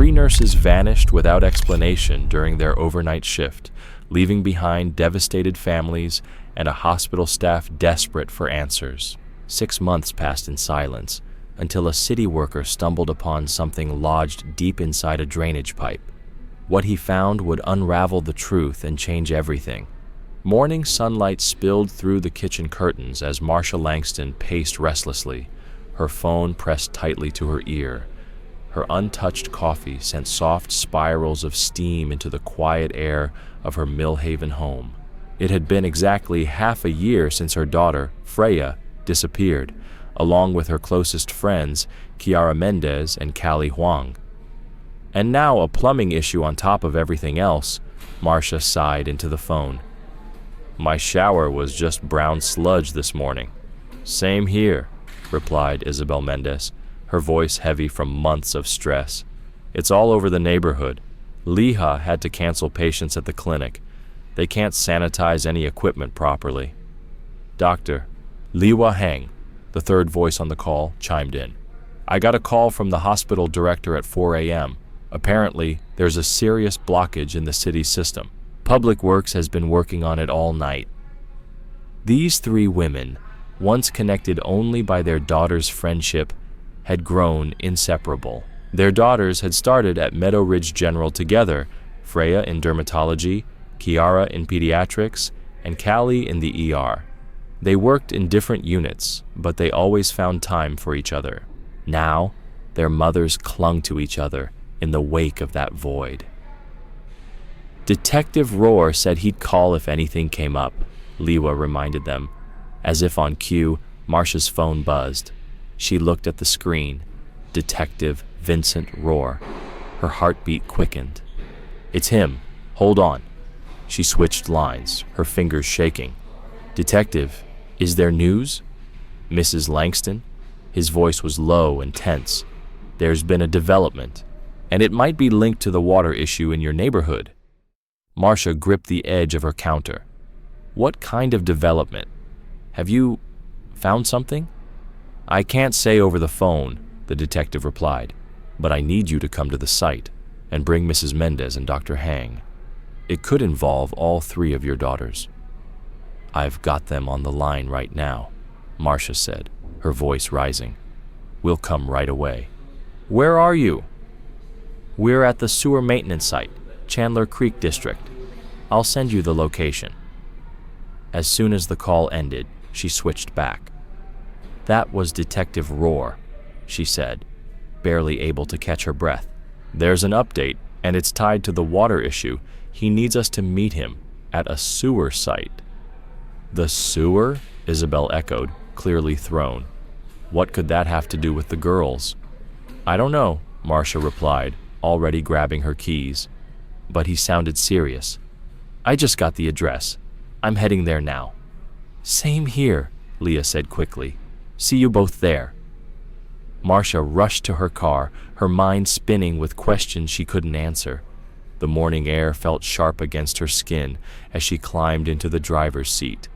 3 nurses vanished without explanation during their overnight shift, leaving behind devastated families and a hospital staff desperate for answers. 6 months passed in silence until a city worker stumbled upon something lodged deep inside a drainage pipe. What he found would unravel the truth and change everything. Morning sunlight spilled through the kitchen curtains as Marcia Langston paced restlessly, her phone pressed tightly to her ear. Her untouched coffee sent soft spirals of steam into the quiet air of her Millhaven home. It had been exactly half a year since her daughter, Freya, disappeared, along with her closest friends, Kiara Mendez and Callie Huang. And now a plumbing issue on top of everything else, Marcia sighed into the phone. My shower was just brown sludge this morning. Same here, replied Isabel Mendez, her voice heavy from months of stress. It's all over the neighborhood. Liha had to cancel patients at the clinic. They can't sanitize any equipment properly. Doctor, Liwa Heng, the third voice on the call, chimed in. I got a call from the hospital director at 4 a.m. Apparently, there's a serious blockage in the city's system. Public Works has been working on it all night. These 3 women, once connected only by their daughter's friendship, had grown inseparable. Their daughters had started at Meadow Ridge General together, Freya in dermatology, Kiara in pediatrics, and Callie in the ER. They worked in different units, but they always found time for each other. Now, their mothers clung to each other in the wake of that void. Detective Rohr said he'd call if anything came up, Liwa reminded them. As if on cue, Marcia's phone buzzed. She looked at the screen. Detective Vincent Rohr. Her heartbeat quickened. It's him. Hold on. She switched lines, her fingers shaking. Detective, is there news? Mrs. Langston? His voice was low and tense. There's been a development, and it might be linked to the water issue in your neighborhood. Marcia gripped the edge of her counter. What kind of development? Have you found something? I can't say over the phone, the detective replied, but I need you to come to the site and bring Mrs. Mendez and Dr. Hang. It could involve all 3 of your daughters. I've got them on the line right now, Marcia said, her voice rising. We'll come right away. Where are you? We're at the sewer maintenance site, Chandler Creek District. I'll send you the location. As soon as the call ended, she switched back. That was Detective Rohr, she said, barely able to catch her breath. There's an update, and it's tied to the water issue. He needs us to meet him at a sewer site. The sewer? Isabel echoed, clearly thrown. What could that have to do with the girls? I don't know, Marcia replied, already grabbing her keys. But he sounded serious. I just got the address. I'm heading there now. Same here, Leah said quickly. See you both there. Marcia rushed to her car, her mind spinning with questions she couldn't answer. The morning air felt sharp against her skin as she climbed into the driver's seat.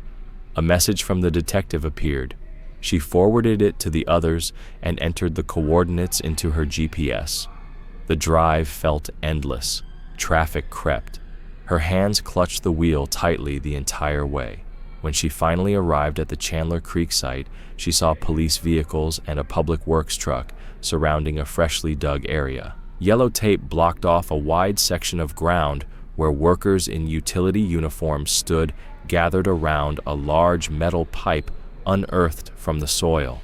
A message from the detective appeared. She forwarded it to the others and entered the coordinates into her GPS. The drive felt endless. Traffic crept. Her hands clutched the wheel tightly the entire way. When she finally arrived at the Chandler Creek site, she saw police vehicles and a public works truck surrounding a freshly dug area. Yellow tape blocked off a wide section of ground where workers in utility uniforms stood gathered around a large metal pipe unearthed from the soil.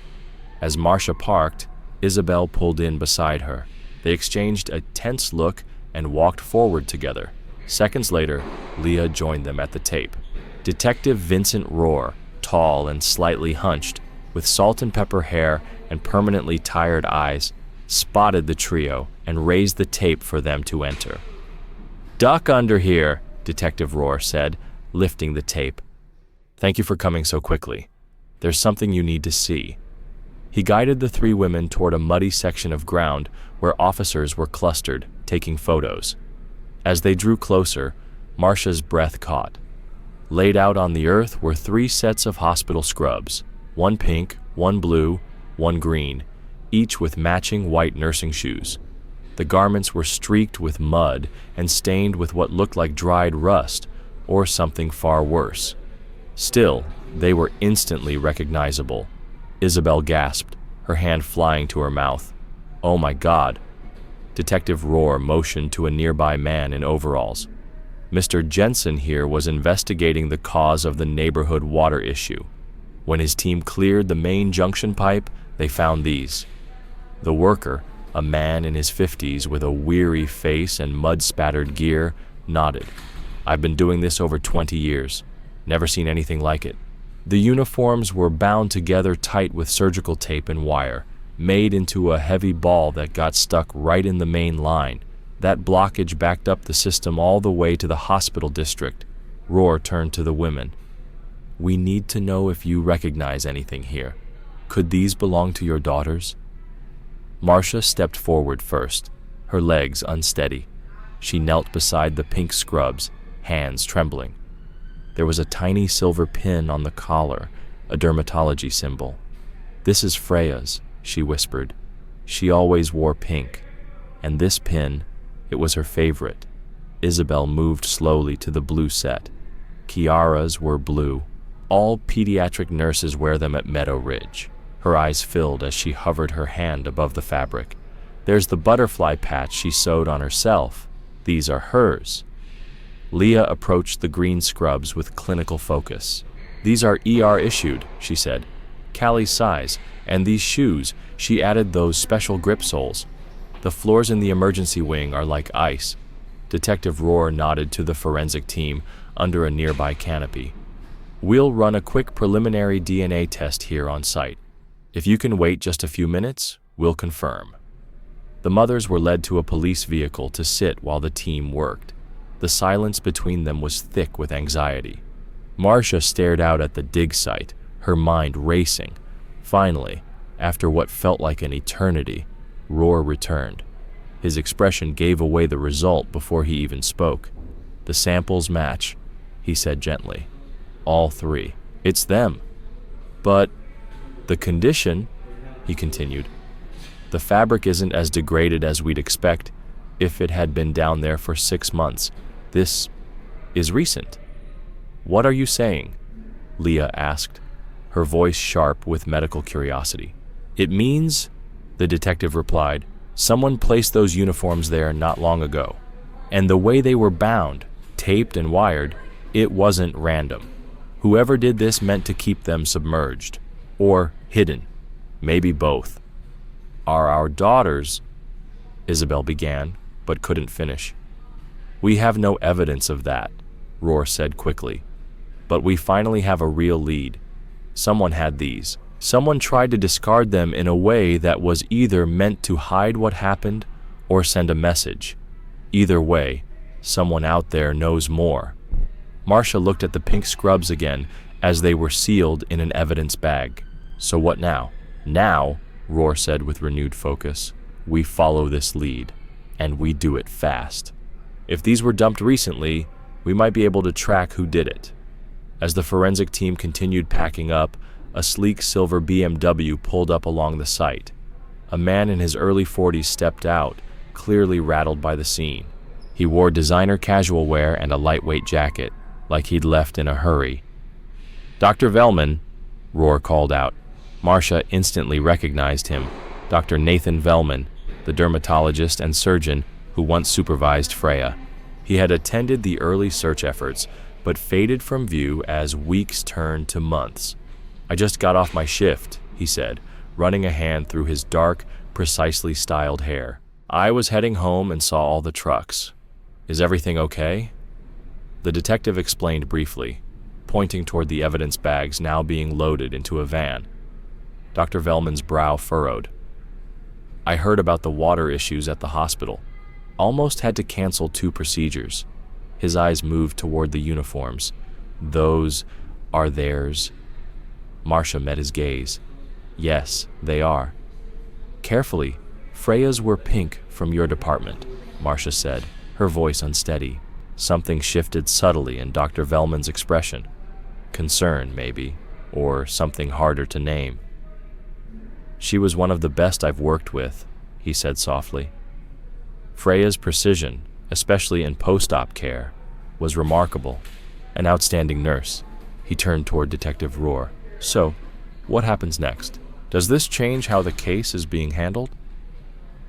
As Marcia parked, Isabel pulled in beside her. They exchanged a tense look and walked forward together. Seconds later, Leah joined them at the tape. Detective Vincent Rohr, tall and slightly hunched, with salt and pepper hair and permanently tired eyes, spotted the trio and raised the tape for them to enter. Duck under here, Detective Rohr said, lifting the tape. Thank you for coming so quickly. There's something you need to see. He guided the 3 women toward a muddy section of ground where officers were clustered, taking photos. As they drew closer, Marcia's breath caught. Laid out on the earth were 3 sets of hospital scrubs, 1 pink, 1 blue, 1 green, each with matching white nursing shoes. The garments were streaked with mud and stained with what looked like dried rust, or something far worse. Still, they were instantly recognizable. Isabel gasped, her hand flying to her mouth. "Oh my God!" Detective Rohr motioned to a nearby man in overalls. Mr. Jensen here was investigating the cause of the neighborhood water issue. When his team cleared the main junction pipe, they found these. The worker, a man in his 50s with a weary face and mud-spattered gear, nodded. "I've been doing this over 20 years. Never seen anything like it." The uniforms were bound together tight with surgical tape and wire, made into a heavy ball that got stuck right in the main line. That blockage backed up the system all the way to the hospital district. Rohr turned to the women. "We need to know if you recognize anything here. Could these belong to your daughters?" Marcia stepped forward first, her legs unsteady. She knelt beside the pink scrubs, hands trembling. There was a tiny silver pin on the collar, a dermatology symbol. "This is Freya's," she whispered. "She always wore pink. And this pin, it was her favorite." Isabel moved slowly to the blue set. Kiara's were blue. All pediatric nurses wear them at Meadow Ridge. Her eyes filled as she hovered her hand above the fabric. "There's the butterfly patch she sewed on herself. These are hers." Leah approached the green scrubs with clinical focus. "These are ER issued," she said. "Callie's size. And these shoes, she added those special grip soles. The floors in the emergency wing are like ice." Detective Rohr nodded to the forensic team under a nearby canopy. "We'll run a quick preliminary DNA test here on site. If you can wait just a few minutes, we'll confirm." The mothers were led to a police vehicle to sit while the team worked. The silence between them was thick with anxiety. Marcia stared out at the dig site, her mind racing. Finally, after what felt like an eternity, Rohr returned. His expression gave away the result before he even spoke. "The samples match," he said gently. "All three. It's them." "But the condition," he continued. "The fabric isn't as degraded as we'd expect if it had been down there for 6 months. This is recent." "What are you saying?" Leah asked, her voice sharp with medical curiosity. "It means," the detective replied, "someone placed those uniforms there not long ago. And the way they were bound, taped and wired, it wasn't random. Whoever did this meant to keep them submerged. Or hidden. Maybe both." "Are our daughters," Isabel began, but couldn't finish. "We have no evidence of that," Rohr said quickly. "But we finally have a real lead. Someone had these. Someone tried to discard them in a way that was either meant to hide what happened or send a message. Either way, someone out there knows more." Marcia looked at the pink scrubs again as they were sealed in an evidence bag. "So what now?" "Now," Rohr said with renewed focus, "we follow this lead, and we do it fast. If these were dumped recently, we might be able to track who did it." As the forensic team continued packing up, a sleek silver BMW pulled up along the site. A man in his early 40s stepped out, clearly rattled by the scene. He wore designer casual wear and a lightweight jacket, like he'd left in a hurry. "Dr. Velman," Rohr called out. Marcia instantly recognized him, Dr. Nathan Velman, the dermatologist and surgeon who once supervised Freya. He had attended the early search efforts, but faded from view as weeks turned to months. "I just got off my shift," he said, running a hand through his dark, precisely styled hair. "I was heading home and saw all the trucks. Is everything okay?" The detective explained briefly, pointing toward the evidence bags now being loaded into a van. Dr. Velman's brow furrowed. "I heard about the water issues at the hospital. Almost had to cancel 2 procedures." His eyes moved toward the uniforms. "Those are theirs?" Marcia met his gaze. "Yes, they are." "Carefully. Freya's were pink from your department," Marcia said, her voice unsteady. Something shifted subtly in Dr. Velman's expression. Concern, maybe, or something harder to name. "She was one of the best I've worked with," he said softly. Freya's precision, especially in post-op care, was remarkable. An outstanding nurse. He turned toward Detective Rohr. So, what happens next? Does this change how the case is being handled?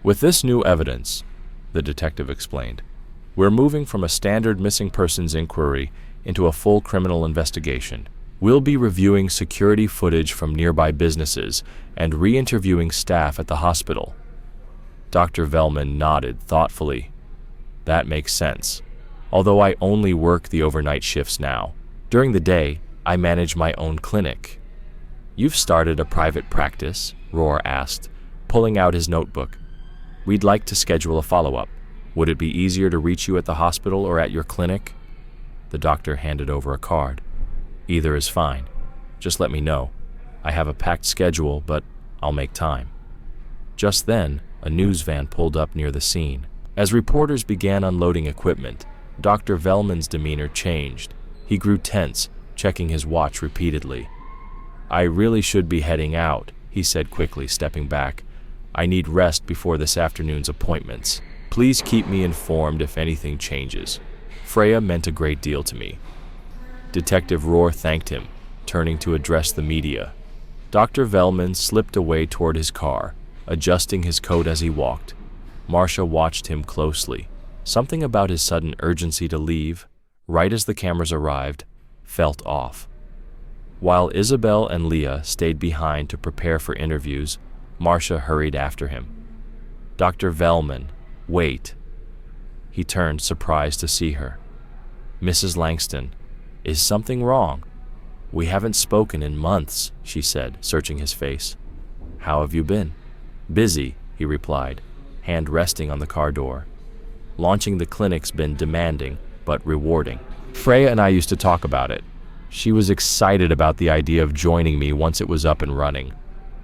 With this new evidence, the detective explained, we're moving from a standard missing persons inquiry into a full criminal investigation. We'll be reviewing security footage from nearby businesses and re-interviewing staff at the hospital. Dr. Velman nodded thoughtfully. That makes sense. Although I only work the overnight shifts now. During the day, I manage my own clinic. You've started a private practice? Rohr asked, pulling out his notebook. We'd like to schedule a follow-up. Would it be easier to reach you at the hospital or at your clinic? The doctor handed over a card. Either is fine. Just let me know. I have a packed schedule, but I'll make time. Just then, a news van pulled up near the scene. As reporters began unloading equipment, Dr. Velman's demeanor changed. He grew tense, checking his watch repeatedly. I really should be heading out, he said quickly, stepping back. I need rest before this afternoon's appointments. Please keep me informed if anything changes. Freya meant a great deal to me. Detective Rohr thanked him, turning to address the media. Dr. Velman slipped away toward his car, adjusting his coat as he walked. Marcia watched him closely. Something about his sudden urgency to leave, right as the cameras arrived, felt off. While Isabel and Leah stayed behind to prepare for interviews, Marcia hurried after him. Dr. Velman, wait. He turned, surprised to see her. Mrs. Langston, is something wrong? We haven't spoken in months, she said, searching his face. How have you been? Busy, he replied, hand resting on the car door. Launching the clinic's been demanding, but rewarding. Freya and I used to talk about it. She was excited about the idea of joining me once it was up and running.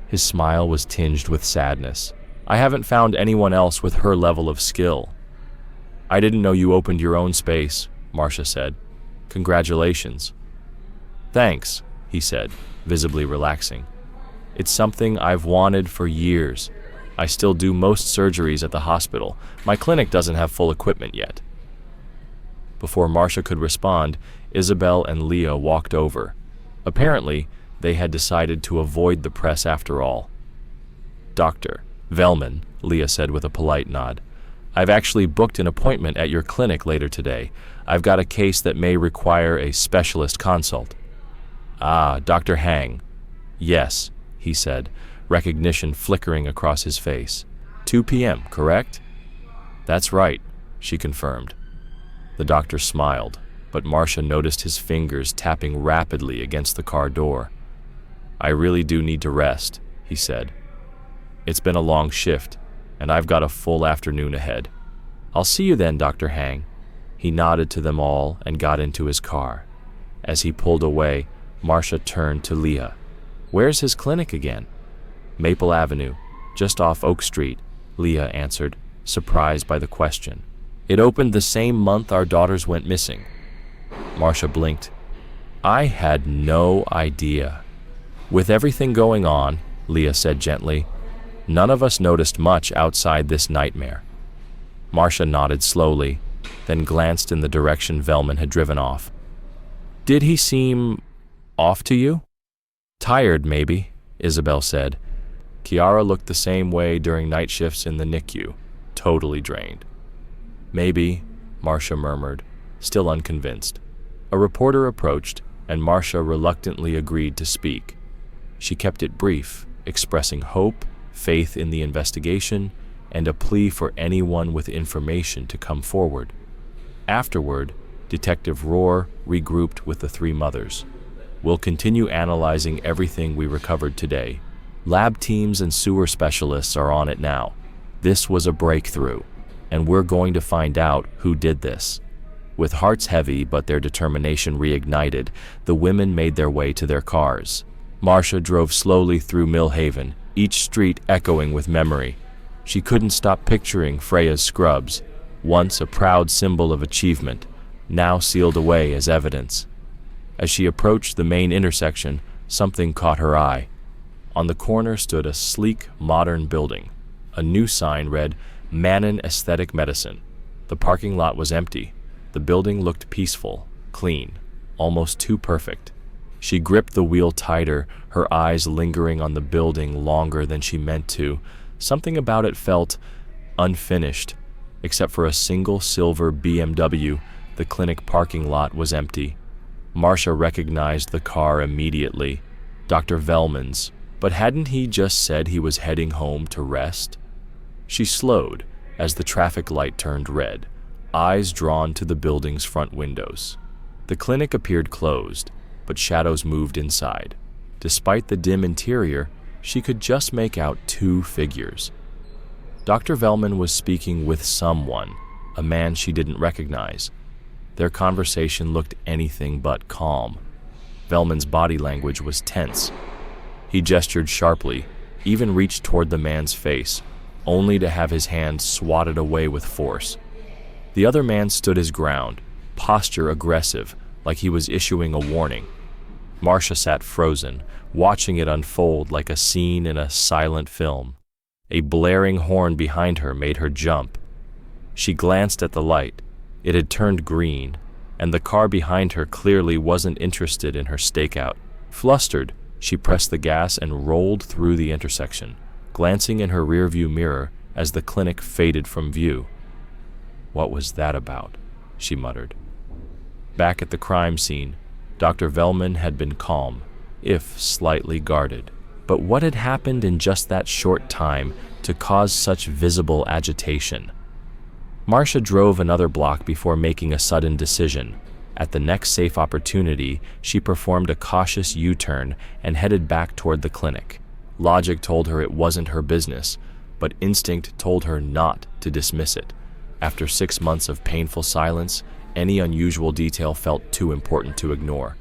His smile was tinged with sadness. I haven't found anyone else with her level of skill. I didn't know you opened your own space, Marcia said. Congratulations. Thanks, he said, visibly relaxing. It's something I've wanted for years. I still do most surgeries at the hospital. My clinic doesn't have full equipment yet. Before Marcia could respond, Isabel and Leah walked over. Apparently, they had decided to avoid the press after all. Dr. Velman, Leah said with a polite nod, I've actually booked an appointment at your clinic later today. I've got a case that may require a specialist consult. Ah, Dr. Hang. Yes, he said, recognition flickering across his face. 2 p.m., correct? That's right, she confirmed. The doctor smiled, but Marcia noticed his fingers tapping rapidly against the car door. I really do need to rest, he said. It's been a long shift, and I've got a full afternoon ahead. I'll see you then, Dr. Hang. He nodded to them all and got into his car. As he pulled away, Marcia turned to Leah. Where's his clinic again? Maple Avenue, just off Oak Street, Leah answered, surprised by the question. It opened the same month our daughters went missing. Marcia blinked. I had no idea. With everything going on, Leah said gently, none of us noticed much outside this nightmare. Marcia nodded slowly, then glanced in the direction Velman had driven off. Did he seem off to you? Tired, maybe, Isabel said. Kiara looked the same way during night shifts in the NICU, totally drained. Maybe, Marcia murmured, still unconvinced. A reporter approached, and Marcia reluctantly agreed to speak. She kept it brief, expressing hope, faith in the investigation, and a plea for anyone with information to come forward. Afterward, Detective Rohr regrouped with the three mothers. We'll continue analyzing everything we recovered today. Lab teams and sewer specialists are on it now. This was a breakthrough, and we're going to find out who did this. With hearts heavy but their determination reignited, the women made their way to their cars. Marcia drove slowly through Millhaven, each street echoing with memory. She couldn't stop picturing Freya's scrubs, once a proud symbol of achievement, now sealed away as evidence. As she approached the main intersection, something caught her eye. On the corner stood a sleek, modern building. A new sign read, Manon Aesthetic Medicine. The parking lot was empty. The building looked peaceful, clean, almost too perfect. She gripped the wheel tighter, her eyes lingering on the building longer than she meant to. Something about it felt unfinished. Except for a single silver BMW, the clinic parking lot was empty. Marcia recognized the car immediately. Dr. Velman's. But hadn't he just said he was heading home to rest? She slowed as the traffic light turned red, eyes drawn to the building's front windows. The clinic appeared closed, but shadows moved inside. Despite the dim interior, she could just make out two figures. Dr. Velman was speaking with someone, a man she didn't recognize. Their conversation looked anything but calm. Velman's body language was tense. He gestured sharply, even reached toward the man's face, only to have his hand swatted away with force. The other man stood his ground, posture aggressive, like he was issuing a warning. Marcia sat frozen, watching it unfold like a scene in a silent film. A blaring horn behind her made her jump. She glanced at the light. It had turned green, and the car behind her clearly wasn't interested in her stakeout. Flustered, she pressed the gas and rolled through the intersection, glancing in her rearview mirror as the clinic faded from view. What was that about? She muttered. Back at the crime scene, Dr. Velman had been calm, if slightly guarded. But what had happened in just that short time to cause such visible agitation? Marcia drove another block before making a sudden decision. At the next safe opportunity, she performed a cautious U-turn and headed back toward the clinic. Logic told her it wasn't her business, but instinct told her not to dismiss it. After 6 months of painful silence, any unusual detail felt too important to ignore.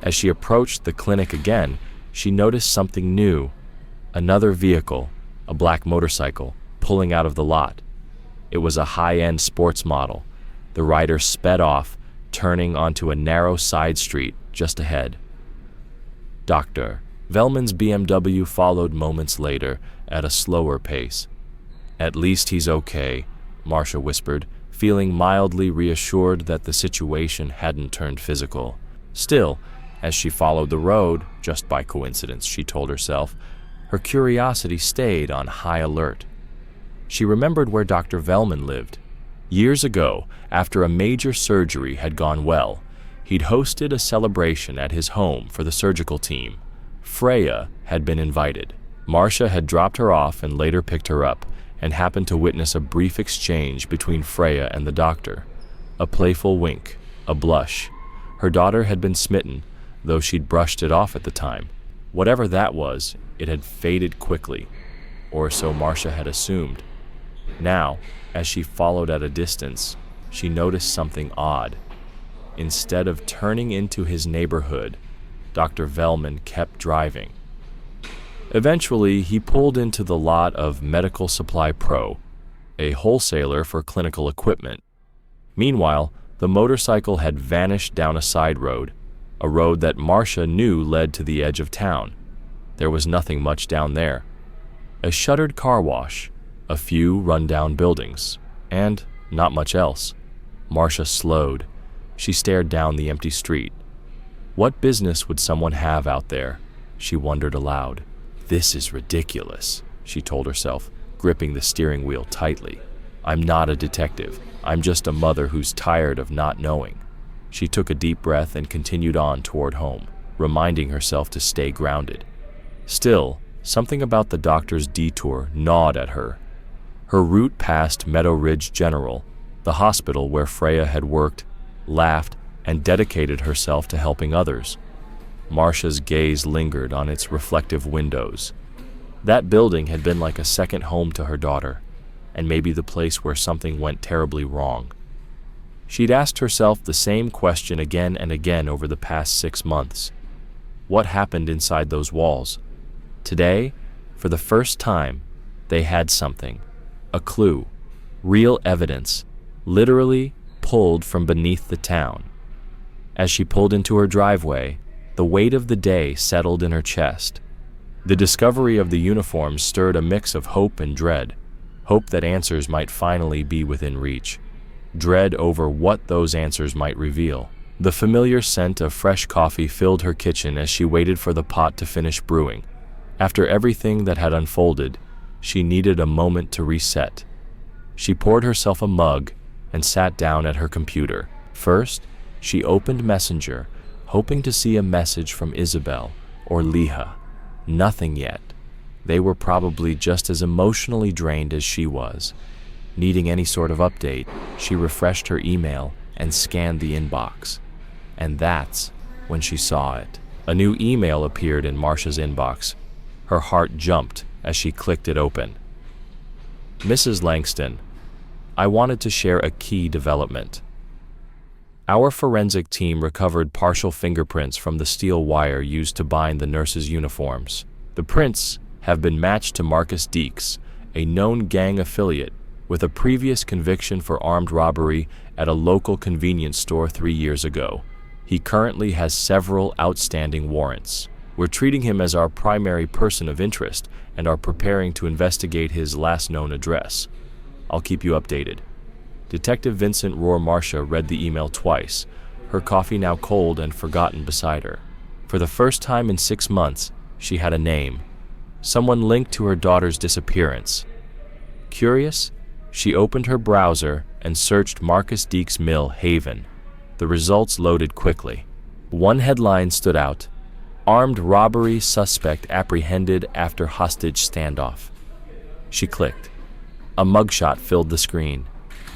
As she approached the clinic again, she noticed something new. Another vehicle, a black motorcycle, pulling out of the lot. It was a high-end sports model. The rider sped off, turning onto a narrow side street just ahead. Dr. Velman's BMW followed moments later at a slower pace. At least he's okay, Marcia whispered, feeling mildly reassured that the situation hadn't turned physical. Still, as she followed the road, just by coincidence, she told herself, her curiosity stayed on high alert. She remembered where Dr. Velman lived. Years ago, after a major surgery had gone well, he'd hosted a celebration at his home for the surgical team. Freya had been invited. Marcia had dropped her off and later picked her up, and happened to witness a brief exchange between Freya and the doctor. A playful wink, a blush. Her daughter had been smitten, though she'd brushed it off at the time. Whatever that was, it had faded quickly, or so Marcia had assumed. Now, as she followed at a distance, she noticed something odd. Instead of turning into his neighborhood, Dr. Velman kept driving. Eventually, he pulled into the lot of Medical Supply Pro, a wholesaler for clinical equipment. Meanwhile, the motorcycle had vanished down a side road, a road that Marcia knew led to the edge of town. There was nothing much down there. A shuttered car wash, a few run-down buildings, and not much else. Marcia slowed. She stared down the empty street. What business would someone have out there? She wondered aloud. This is ridiculous, she told herself, gripping the steering wheel tightly. I'm not a detective. I'm just a mother who's tired of not knowing. She took a deep breath and continued on toward home, reminding herself to stay grounded. Still, something about the doctor's detour gnawed at her. Her route past Meadow Ridge General, the hospital where Freya had worked, laughed, and dedicated herself to helping others. Marcia's gaze lingered on its reflective windows. That building had been like a second home to her daughter, and maybe the place where something went terribly wrong. She'd asked herself the same question again and again over the past 6 months. What happened inside those walls? Today, for the first time, they had something. A clue. Real evidence. Literally pulled from beneath the town. As she pulled into her driveway, the weight of the day settled in her chest. The discovery of the uniform stirred a mix of hope and dread. Hope that answers might finally be within reach. Dread over what those answers might reveal. The familiar scent of fresh coffee filled her kitchen as she waited for the pot to finish brewing. After everything that had unfolded, she needed a moment to reset. She poured herself a mug and sat down at her computer. First, she opened Messenger, hoping to see a message from Isabel or Leah. Nothing yet. They were probably just as emotionally drained as she was. Needing any sort of update, she refreshed her email and scanned the inbox. And that's when she saw it. A new email appeared in Marcia's inbox. Her heart jumped as she clicked it open. Mrs. Langston, I wanted to share a key development. Our forensic team recovered partial fingerprints from the steel wire used to bind the nurses' uniforms. The prints have been matched to Marcus Deeks, a known gang affiliate with a previous conviction for armed robbery at a local convenience store 3 years ago. He currently has several outstanding warrants. We're treating him as our primary person of interest and are preparing to investigate his last known address. I'll keep you updated. Detective Vincent Rohr. Marcia read the email twice, her coffee now cold and forgotten beside her. For the first time in 6 months, she had a name. Someone linked to her daughter's disappearance. Curious, she opened her browser and searched Marcus Deeks Mill, Haven. The results loaded quickly. One headline stood out: Armed robbery suspect apprehended after hostage standoff. She clicked. A mugshot filled the screen.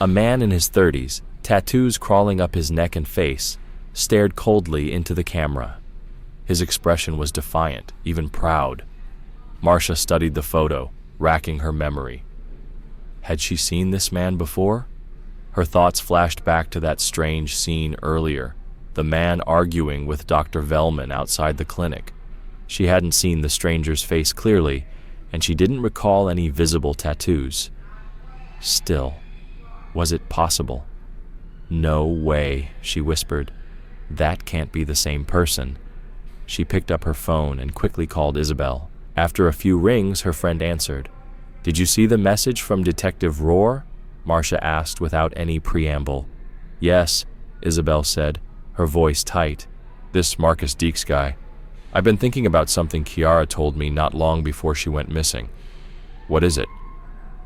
A man in his 30s, tattoos crawling up his neck and face, stared coldly into the camera. His expression was defiant, even proud. Marcia studied the photo, racking her memory. Had she seen this man before? Her thoughts flashed back to that strange scene earlier, the man arguing with Dr. Velman outside the clinic. She hadn't seen the stranger's face clearly, and she didn't recall any visible tattoos. Still, was it possible? No way, she whispered. That can't be the same person. She picked up her phone and quickly called Isabel. After a few rings, her friend answered. Did you see the message from Detective Rohr? Marcia asked without any preamble. Yes, Isabel said, her voice tight. This Marcus Deeks guy. I've been thinking about something Kiara told me not long before she went missing. What is it?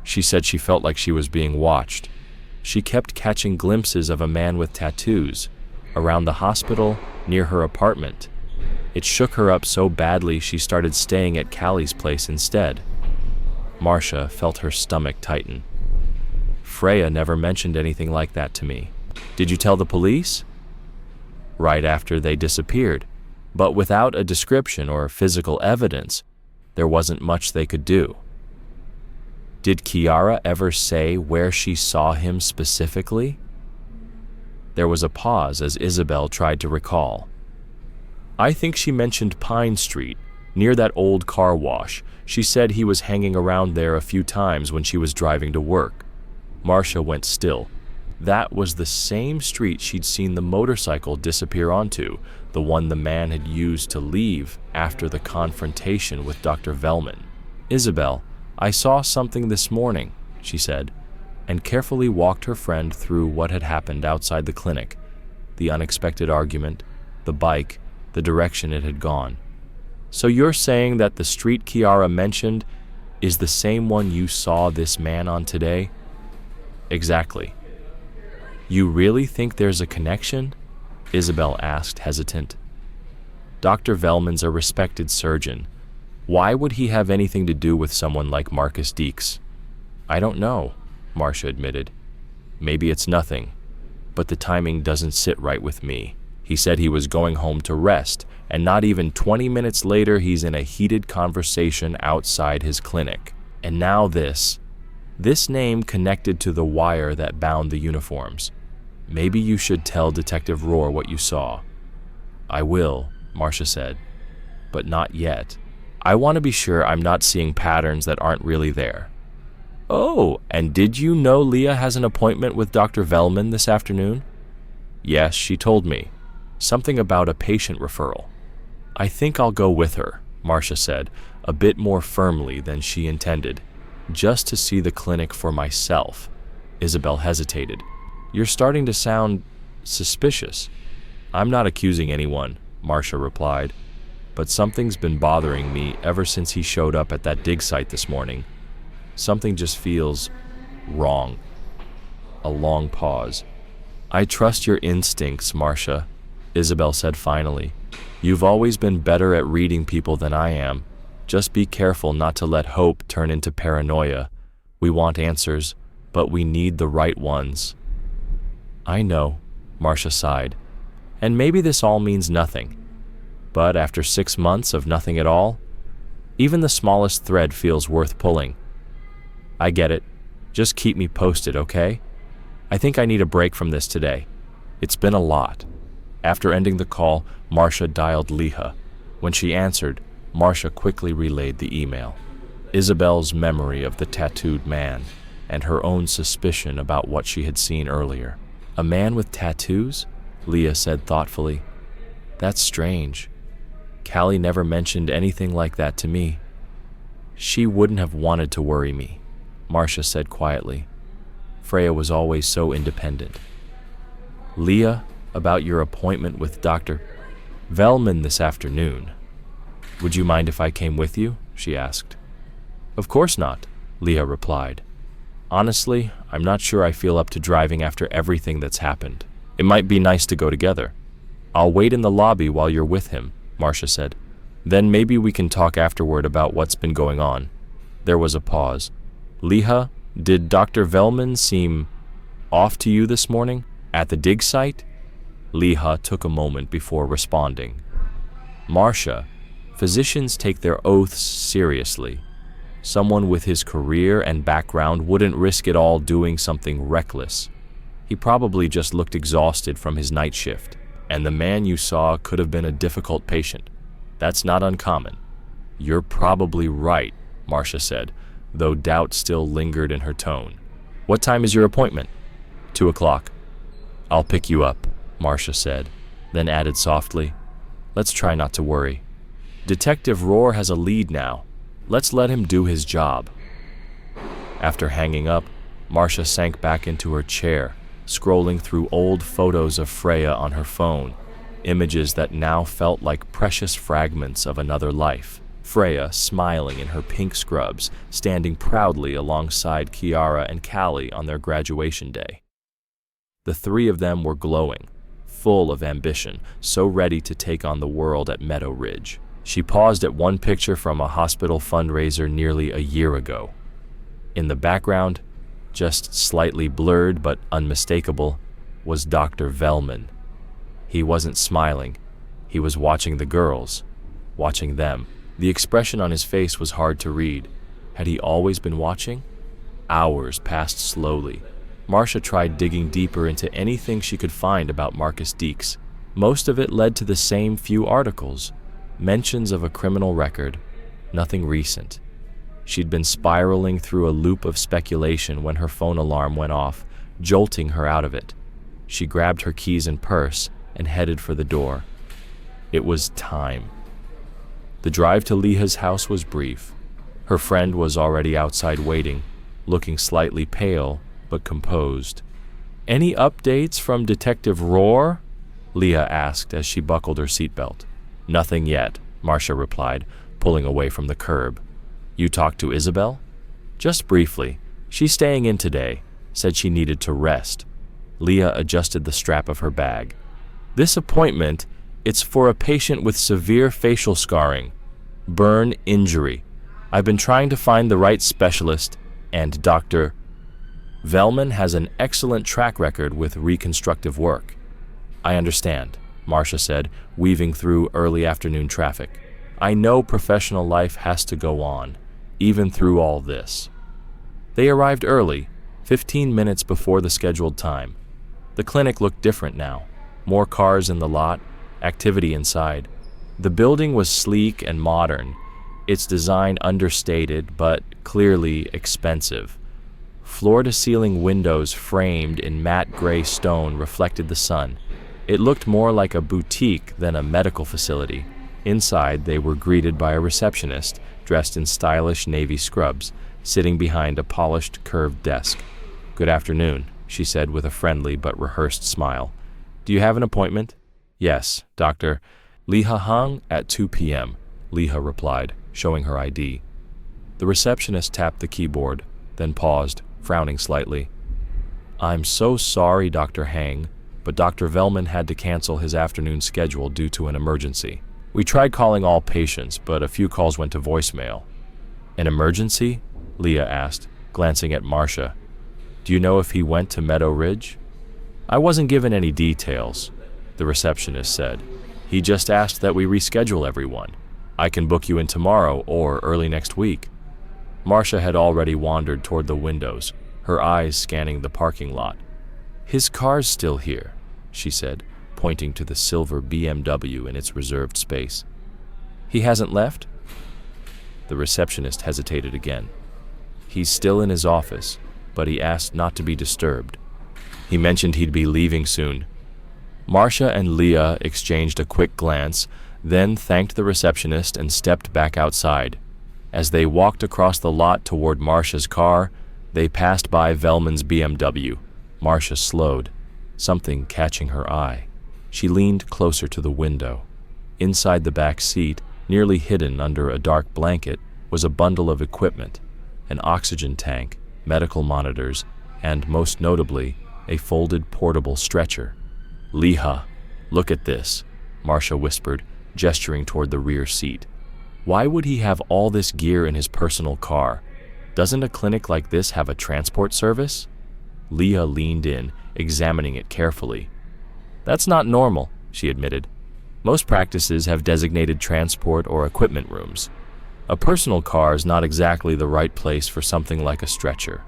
She said she felt like she was being watched. She kept catching glimpses of a man with tattoos around the hospital, near her apartment. It shook her up so badly she started staying at Callie's place instead. Marcia felt her stomach tighten. Freya never mentioned anything like that to me. Did you tell the police? Right after they disappeared, but without a description or physical evidence, there wasn't much they could do. Did Kiara ever say where she saw him specifically? There was a pause as Isabel tried to recall. I think she mentioned Pine Street, near that old car wash. She said he was hanging around there a few times when she was driving to work. Marcia went still. That was the same street she'd seen the motorcycle disappear onto, the one the man had used to leave after the confrontation with Dr. Velman. Isabel, I saw something this morning, she said, and carefully walked her friend through what had happened outside the clinic, the unexpected argument, the bike, the direction it had gone. So you're saying that the street Kiara mentioned is the same one you saw this man on today? Exactly. You really think there's a connection? Isabel asked, hesitant. Dr. Velman's a respected surgeon. Why would he have anything to do with someone like Marcus Deeks? I don't know, Marcia admitted. Maybe it's nothing, but the timing doesn't sit right with me. He said he was going home to rest, and not even 20 minutes later he's in a heated conversation outside his clinic. And now this name connected to the wire that bound the uniforms. Maybe you should tell Detective Rohr what you saw. I will, Marcia said, but not yet. I want to be sure I'm not seeing patterns that aren't really there. Oh, and did you know Leah has an appointment with Dr. Velman this afternoon? Yes, she told me. Something about a patient referral. I think I'll go with her, Marcia said, a bit more firmly than she intended. just to see the clinic for myself. Isabel hesitated. You're starting to sound suspicious. I'm not accusing anyone, Marcia replied, but something's been bothering me ever since he showed up at that dig site this morning. Something just feels wrong. A long pause. I trust your instincts, Marcia, Isabel said finally. You've always been better at reading people than I am. Just be careful not to let hope turn into paranoia. We want answers, but we need the right ones. I know, Marcia sighed. And maybe this all means nothing. But after 6 months of nothing at all, even the smallest thread feels worth pulling. I get it. Just keep me posted, okay? I think I need a break from this today. It's been a lot. After ending the call, Marcia dialed Leah. When she answered, Marcia quickly relayed the email. Isabel's memory of the tattooed man and her own suspicion about what she had seen earlier. A man with tattoos? Leah said thoughtfully. That's strange. Callie never mentioned anything like that to me. She wouldn't have wanted to worry me, Marcia said quietly. Freya was always so independent. Leah, about your appointment with Dr. Velman this afternoon. Would you mind if I came with you? She asked. Of course not, Leah replied. Honestly, I'm not sure I feel up to driving after everything that's happened. It might be nice to go together. I'll wait in the lobby while you're with him, Marcia said. Then maybe we can talk afterward about what's been going on. There was a pause. Leah, did Dr. Velman seem off to you this morning? At the dig site? Leah took a moment before responding. Marcia, physicians take their oaths seriously. Someone with his career and background wouldn't risk it all doing something reckless. He probably just looked exhausted from his night shift, and the man you saw could have been a difficult patient. That's not uncommon. You're probably right, Marcia said, though doubt still lingered in her tone. What time is your appointment? 2 o'clock. I'll pick you up, Marcia said, then added softly, let's try not to worry. Detective Rohr has a lead now. Let's let him do his job. After hanging up, Marcia sank back into her chair, scrolling through old photos of Freya on her phone, images that now felt like precious fragments of another life. Freya smiling in her pink scrubs, standing proudly alongside Kiara and Callie on their graduation day. The three of them were glowing, full of ambition, so ready to take on the world at Meadow Ridge. She paused at one picture from a hospital fundraiser nearly a year ago. In the background, just slightly blurred but unmistakable, was Dr. Velman. He wasn't smiling. He was watching the girls, watching them. The expression on his face was hard to read. Had he always been watching? Hours passed slowly. Marcia tried digging deeper into anything she could find about Marcus Deeks. Most of it led to the same few articles. Mentions of a criminal record, nothing recent. She'd been spiraling through a loop of speculation when her phone alarm went off, jolting her out of it. She grabbed her keys and purse and headed for the door. It was time. The drive to Leah's house was brief. Her friend was already outside waiting, looking slightly pale but composed. Any updates from Detective Rohr? Leah asked as she buckled her seatbelt. Nothing yet, Marcia replied, pulling away from the curb. You talked to Isabel? Just briefly. She's staying in today. Said she needed to rest. Leah adjusted the strap of her bag. This appointment, it's for a patient with severe facial scarring. Burn injury. I've been trying to find the right specialist, and Dr. Velman has an excellent track record with reconstructive work. I understand, Marcia said, weaving through early afternoon traffic. I know professional life has to go on, even through all this. They arrived early, 15 minutes before the scheduled time. The clinic looked different now. More cars in the lot, activity inside. The building was sleek and modern, its design understated but clearly expensive. Floor-to-ceiling windows framed in matte gray stone reflected the sun. It looked more like a boutique than a medical facility. Inside, they were greeted by a receptionist dressed in stylish navy scrubs, sitting behind a polished, curved desk. "Good afternoon," she said with a friendly but rehearsed smile. "Do you have an appointment?" "Yes, Dr. Liha Hang at 2 p.m., Liha replied, showing her ID. The receptionist tapped the keyboard, then paused, frowning slightly. "I'm so sorry, Dr. Hang, but Dr. Velman had to cancel his afternoon schedule due to an emergency. We tried calling all patients, but a few calls went to voicemail." "An emergency?" Leah asked, glancing at Marcia. "Do you know if he went to Meadow Ridge?" "I wasn't given any details," the receptionist said. "He just asked that we reschedule everyone. I can book you in tomorrow or early next week." Marcia had already wandered toward the windows, her eyes scanning the parking lot. "His car's still here," she said, pointing to the silver BMW in its reserved space. "He hasn't left?" The receptionist hesitated again. "He's still in his office, but he asked not to be disturbed. He mentioned he'd be leaving soon." Marcia and Leah exchanged a quick glance, then thanked the receptionist and stepped back outside. As they walked across the lot toward Marcia's car, they passed by Velman's BMW. Marcia slowed, something catching her eye. She leaned closer to the window. Inside the back seat, nearly hidden under a dark blanket, was a bundle of equipment, an oxygen tank, medical monitors, and, most notably, a folded portable stretcher. "Liha, look at this," Marcia whispered, gesturing toward the rear seat. "Why would he have all this gear in his personal car? Doesn't a clinic like this have a transport service?" Leah leaned in, examining it carefully. "That's not normal," she admitted. "Most practices have designated transport or equipment rooms. A personal car is not exactly the right place for something like a stretcher."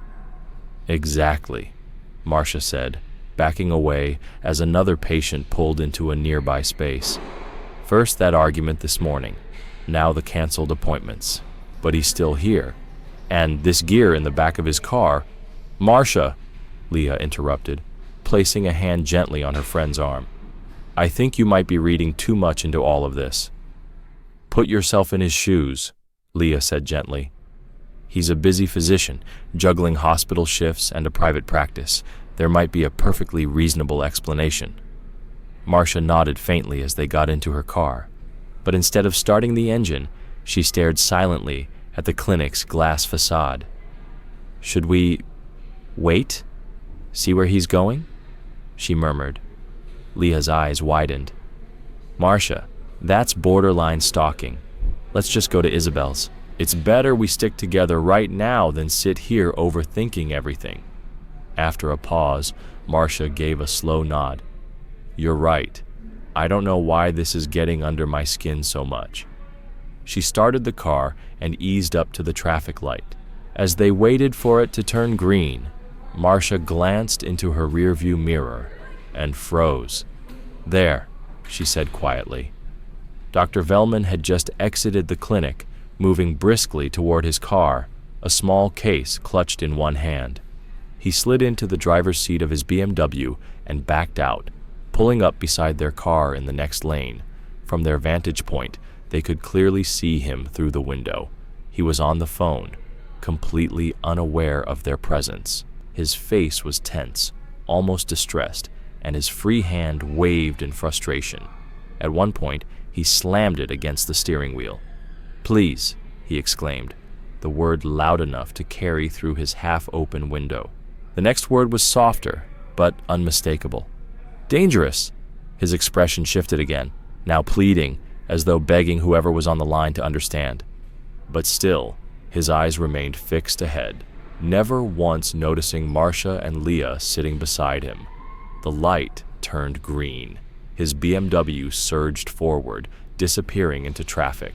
"Exactly," Marcia said, backing away as another patient pulled into a nearby space. First that argument this morning, now the canceled appointments. But he's still here. And this gear in the back of his car. "Marcia," Leah interrupted, placing a hand gently on her friend's arm. "I think you might be reading too much into all of this." "Put yourself in his shoes," Leah said gently. "He's a busy physician, juggling hospital shifts and a private practice. There might be a perfectly reasonable explanation." Marcia nodded faintly as they got into her car, but instead of starting the engine, she stared silently at the clinic's glass facade. "Should we wait? See where he's going?" she murmured. Leah's eyes widened. "Marcia, that's borderline stalking. Let's just go to Isabel's. It's better we stick together right now than sit here overthinking everything." After a pause, Marcia gave a slow nod. "You're right. I don't know why this is getting under my skin so much." She started the car and eased up to the traffic light. As they waited for it to turn green, Marcia glanced into her rearview mirror and froze. "There," she said quietly. Dr. Velman had just exited the clinic, moving briskly toward his car, a small case clutched in one hand. He slid into the driver's seat of his BMW and backed out, pulling up beside their car in the next lane. From their vantage point, they could clearly see him through the window. He was on the phone, completely unaware of their presence. His face was tense, almost distressed, and his free hand waved in frustration. At one point, he slammed it against the steering wheel. "Please," he exclaimed, the word loud enough to carry through his half-open window. The next word was softer, but unmistakable. "Dangerous!" His expression shifted again, now pleading, as though begging whoever was on the line to understand. But still, his eyes remained fixed ahead, never once noticing Marcia and Leah sitting beside him. The light turned green. His BMW surged forward, disappearing into traffic.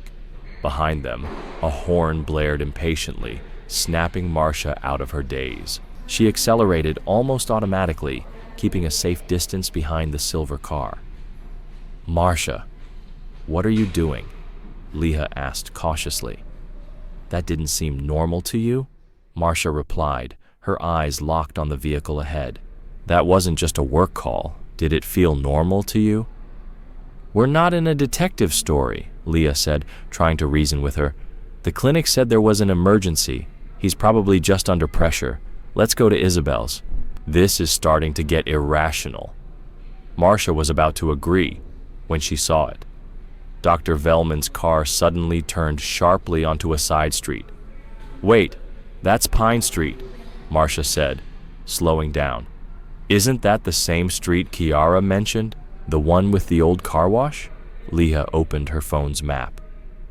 Behind them, a horn blared impatiently, snapping Marcia out of her daze. She accelerated almost automatically, keeping a safe distance behind the silver car. "Marcia, what are you doing?" Leah asked cautiously. "That didn't seem normal to you?" Marcia replied, her eyes locked on the vehicle ahead. "That wasn't just a work call. Did it feel normal to you?" "We're not in a detective story," Leah said, trying to reason with her. "The clinic said there was an emergency, He's probably just under pressure. Let's go to Isabel's. This is starting to get irrational. Marcia was about to agree when she saw it. Dr. Velman's car suddenly turned sharply onto a side street. "Wait, that's Pine Street," Marcia said, slowing down. "Isn't that the same street Kiara mentioned? The one with the old car wash?" Leah opened her phone's map.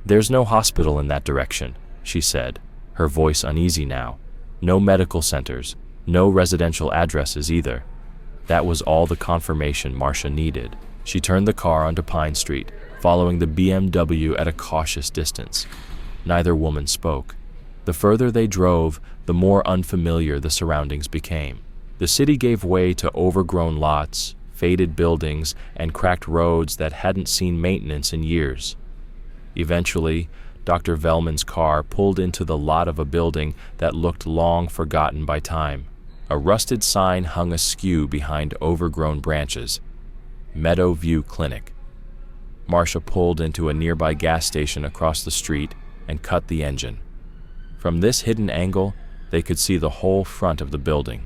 "There's no hospital in that direction," she said, her voice uneasy now. "No medical centers, no residential addresses either." That was all the confirmation Marcia needed. She turned the car onto Pine Street, following the BMW at a cautious distance. Neither woman spoke. The further they drove, the more unfamiliar the surroundings became. The city gave way to overgrown lots, faded buildings, and cracked roads that hadn't seen maintenance in years. Eventually, Dr. Velman's car pulled into the lot of a building that looked long forgotten by time. A rusted sign hung askew behind overgrown branches. Meadow View Clinic. Marcia pulled into a nearby gas station across the street and cut the engine. From this hidden angle, they could see the whole front of the building.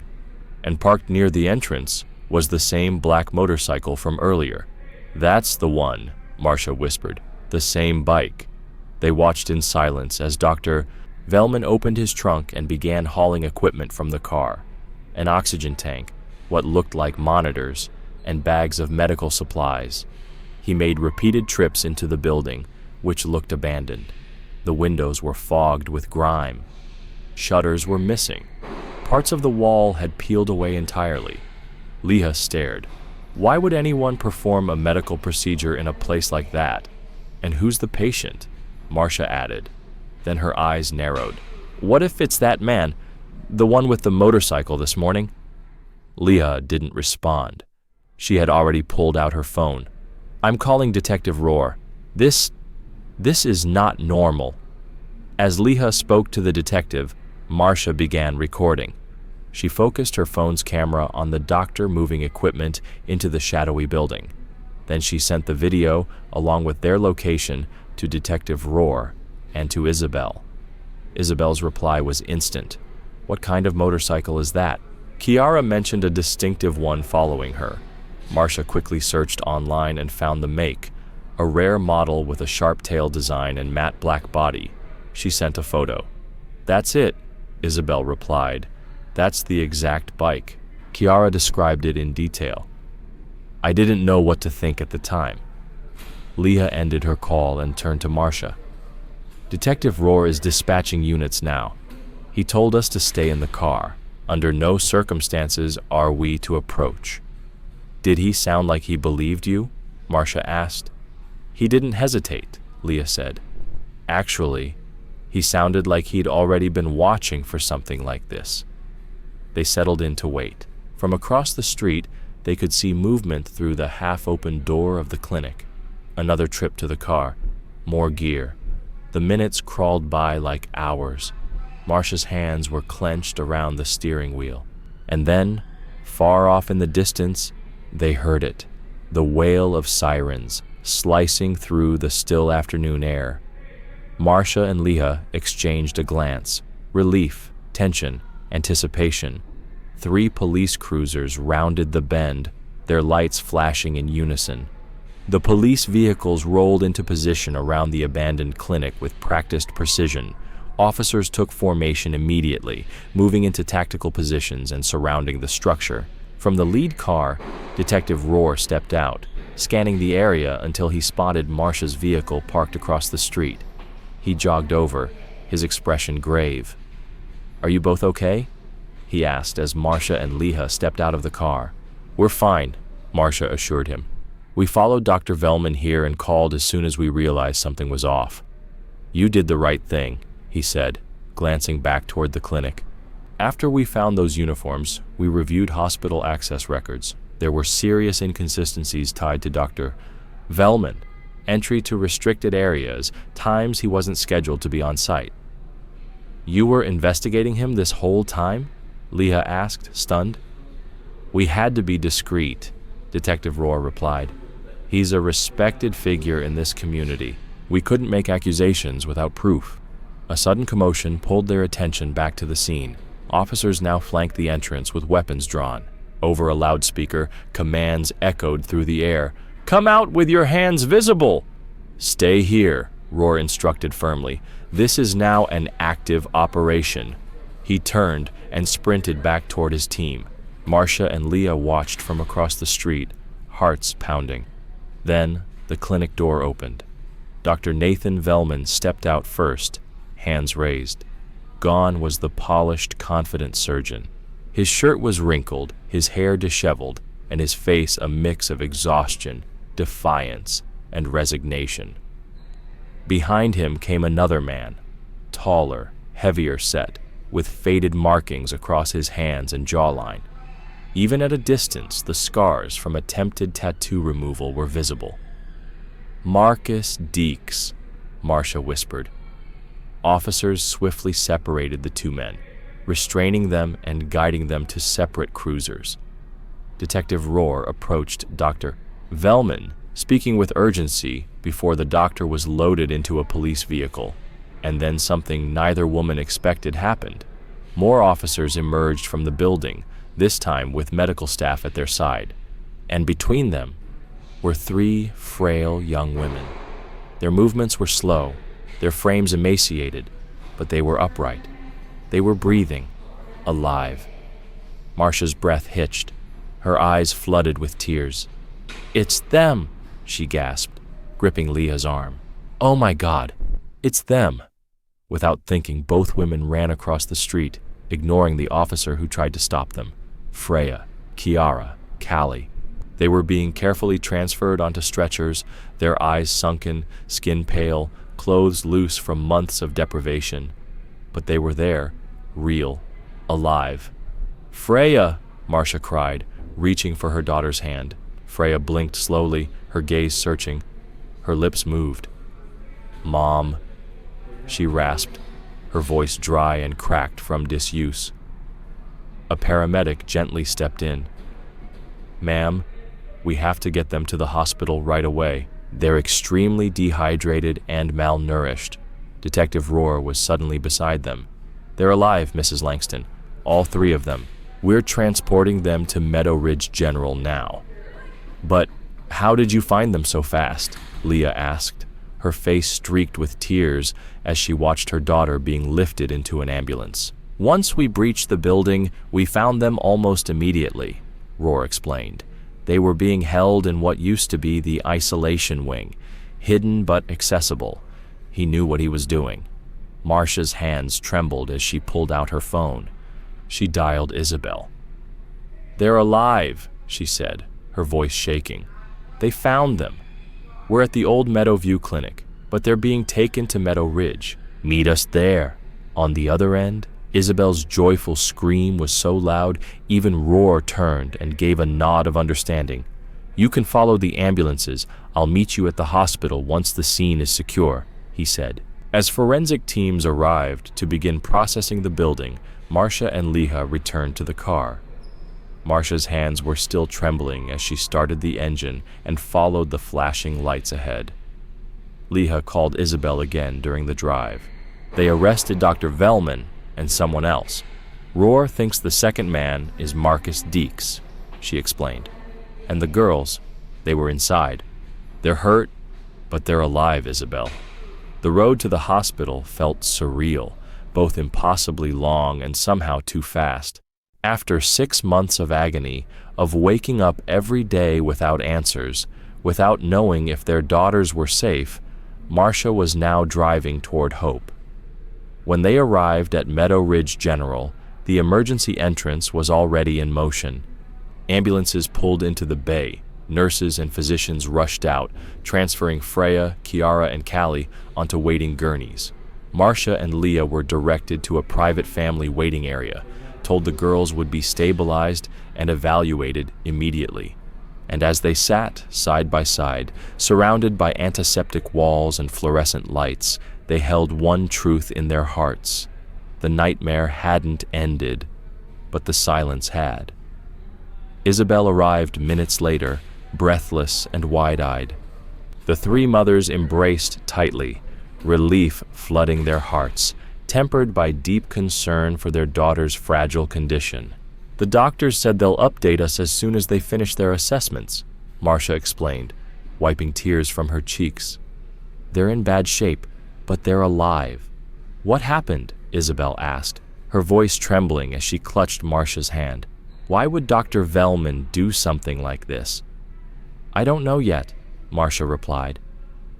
And parked near the entrance was the same black motorcycle from earlier. "That's the one," Marcia whispered. "The same bike." They watched in silence as Dr. Velman opened his trunk and began hauling equipment from the car. An oxygen tank, what looked like monitors, and bags of medical supplies. He made repeated trips into the building, which looked abandoned. The windows were fogged with grime. Shutters were missing. Parts of the wall had peeled away entirely. Leah stared. Why would anyone perform a medical procedure in a place like that? And who's the patient? Marcia added. Then her eyes narrowed. What if it's that man, the one with the motorcycle this morning? Leah didn't respond. She had already pulled out her phone. "I'm calling Detective Rohr. This is not normal." As Leah spoke to the detective, Marcia began recording. She focused her phone's camera on the doctor moving equipment into the shadowy building. Then she sent the video, along with their location, to Detective Rohr and to Isabel. Isabel's reply was instant. "What kind of motorcycle is that?" Kiara mentioned a distinctive one following her. Marcia quickly searched online and found the make, a rare model with a sharp tail design and matte black body. She sent a photo. "That's it," Isabel replied. "That's the exact bike." Kiara described it in detail. "I didn't know what to think at the time." Leah ended her call and turned to Marcia. "Detective Rohr is dispatching units now. He told us to stay in the car. Under no circumstances are we to approach." "Did he sound like he believed you?" Marcia asked. "He didn't hesitate," Leah said. "Actually, he sounded like he'd already been watching for something like this." They settled in to wait. From across the street, they could see movement through the half-open door of the clinic. Another trip to the car. More gear. The minutes crawled by like hours. Marcia's hands were clenched around the steering wheel. And then, far off in the distance, they heard it. The wail of sirens, slicing through the still afternoon air. Marcia and Leah exchanged a glance. Relief, tension, anticipation. 3 police cruisers rounded the bend, their lights flashing in unison. The police vehicles rolled into position around the abandoned clinic with practiced precision. Officers took formation immediately, moving into tactical positions and surrounding the structure. From the lead car, Detective Rohr stepped out, scanning the area until he spotted Marcia's vehicle parked across the street. He jogged over, his expression grave. "Are you both okay?" he asked as Marcia and Leah stepped out of the car. "We're fine," Marcia assured him. "We followed Dr. Velman here and called as soon as we realized something was off." "You did the right thing," he said, glancing back toward the clinic. "After we found those uniforms, we reviewed hospital access records. There were serious inconsistencies tied to Dr. Velman. Entry to restricted areas, times he wasn't scheduled to be on site." "You were investigating him this whole time?" Leah asked, stunned. "We had to be discreet," Detective Rohr replied. "He's a respected figure in this community. We couldn't make accusations without proof." A sudden commotion pulled their attention back to the scene. Officers now flanked the entrance with weapons drawn. Over a loudspeaker, commands echoed through the air. "Come out with your hands visible!" "Stay here," Rohr instructed firmly. "This is now an active operation." He turned and sprinted back toward his team. Marcia and Leah watched from across the street, hearts pounding. Then the clinic door opened. Dr. Nathan Velman stepped out first, hands raised. Gone was the polished, confident surgeon. His shirt was wrinkled, his hair disheveled, and his face a mix of exhaustion, defiance, and resignation. Behind him came another man, taller, heavier set, with faded markings across his hands and jawline. Even at a distance, the scars from attempted tattoo removal were visible. "Marcus Deeks," Marcia whispered. Officers swiftly separated the two men, restraining them and guiding them to separate cruisers. Detective Rohr approached Dr. Velman, speaking with urgency before the doctor was loaded into a police vehicle. And then something neither woman expected happened. More officers emerged from the building, this time with medical staff at their side. And between them were three frail young women. Their movements were slow, their frames emaciated, but they were upright. They were breathing, alive. Marcia's breath hitched. Her eyes flooded with tears. "It's them," she gasped, gripping Leah's arm. "Oh my God, it's them." Without thinking, both women ran across the street, ignoring the officer who tried to stop them. Freya, Kiara, Callie. They were being carefully transferred onto stretchers, their eyes sunken, skin pale, clothes loose from months of deprivation. But they were there, real, alive. "Freya!" Marcia cried, reaching for her daughter's hand. Freya blinked slowly, her gaze searching. Her lips moved. "Mom," she rasped, her voice dry and cracked from disuse. A paramedic gently stepped in. "Ma'am, we have to get them to the hospital right away. They're extremely dehydrated and malnourished." Detective Rohr was suddenly beside them. "They're alive, Mrs. Langston, all three of them. We're transporting them to Meadow Ridge General now." "But how did you find them so fast?" Leah asked, her face streaked with tears as she watched her daughter being lifted into an ambulance. "Once we breached the building, we found them almost immediately," Rohr explained. "They were being held in what used to be the isolation wing, hidden but accessible." He knew what he was doing. Marcia's hands trembled as she pulled out her phone. She dialed Isabel. "They're alive," she said, her voice shaking. "They found them. We're at the old Meadowview Clinic, but they're being taken to Meadow Ridge. Meet us there." On the other end, Isabel's joyful scream was so loud, even Rohr turned and gave a nod of understanding. "You can follow the ambulances. I'll meet you at the hospital once the scene is secure," he said. As forensic teams arrived to begin processing the building, Marcia and Leah returned to the car. Marcia's hands were still trembling as she started the engine and followed the flashing lights ahead. Leah called Isabel again during the drive. "They arrested Dr. Velman and someone else. Rohr thinks the second man is Marcus Deeks," she explained. "And the girls, they were inside. They're hurt, but they're alive, Isabel." The road to the hospital felt surreal, both impossibly long and somehow too fast. After 6 months of agony, of waking up every day without answers, without knowing if their daughters were safe, Marcia was now driving toward hope. When they arrived at Meadow Ridge General, the emergency entrance was already in motion. Ambulances pulled into the bay. Nurses and physicians rushed out, transferring Freya, Kiara, and Callie onto waiting gurneys. Marcia and Leah were directed to a private family waiting area, told the girls would be stabilized and evaluated immediately. And as they sat side by side, surrounded by antiseptic walls and fluorescent lights, they held one truth in their hearts. The nightmare hadn't ended, but the silence had. Isabel arrived minutes later, breathless and wide-eyed. The three mothers embraced tightly, relief flooding their hearts, tempered by deep concern for their daughter's fragile condition. "The doctors said they'll update us as soon as they finish their assessments," Marcia explained, wiping tears from her cheeks. "They're in bad shape, but they're alive." "What happened?" Isabel asked, her voice trembling as she clutched Marcia's hand. "Why would Dr. Velman do something like this?" "I don't know yet," Marcia replied.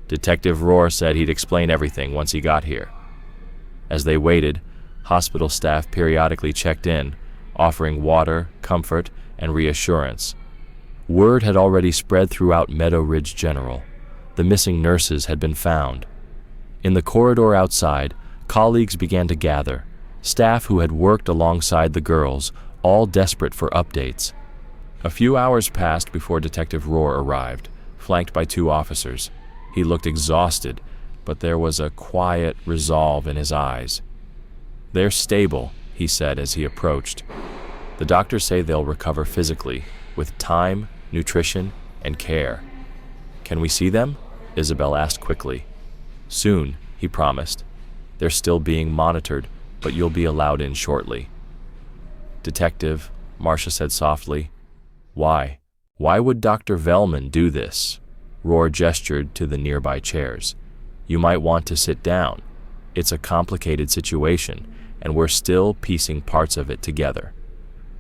Detective Rohr said he'd explain everything once he got here. As they waited, hospital staff periodically checked in, offering water, comfort, and reassurance. Word had already spread throughout Meadow Ridge General. The missing nurses had been found. In the corridor outside, colleagues began to gather, staff who had worked alongside the girls, all desperate for updates. A few hours passed before Detective Rohr arrived, flanked by 2 officers. He looked exhausted, but there was a quiet resolve in his eyes. "They're stable," he said as he approached. "The doctors say they'll recover physically, with time, nutrition, and care." "Can we see them?" Isabel asked quickly. "Soon," he promised. "They're still being monitored, but you'll be allowed in shortly." "Detective," Marcia said softly. "Why? Why would Dr. Velman do this?" Rohr gestured to the nearby chairs. "You might want to sit down. It's a complicated situation, and we're still piecing parts of it together."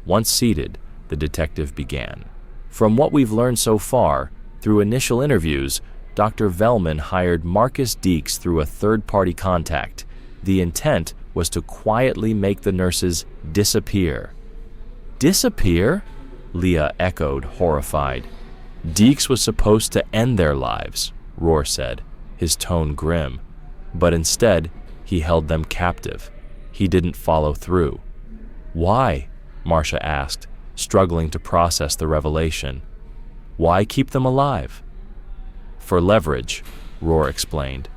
Once seated, the detective began. "From what we've learned so far, through initial interviews, Dr. Velman hired Marcus Deeks through a third-party contact. The intent was to quietly make the nurses disappear." "Disappear?" Leah echoed, horrified. "Deeks was supposed to end their lives," Rohr said, his tone grim. "But instead, he held them captive. He didn't follow through." "Why?" Marcia asked, struggling to process the revelation. "Why keep them alive?" "For leverage," Rohr explained.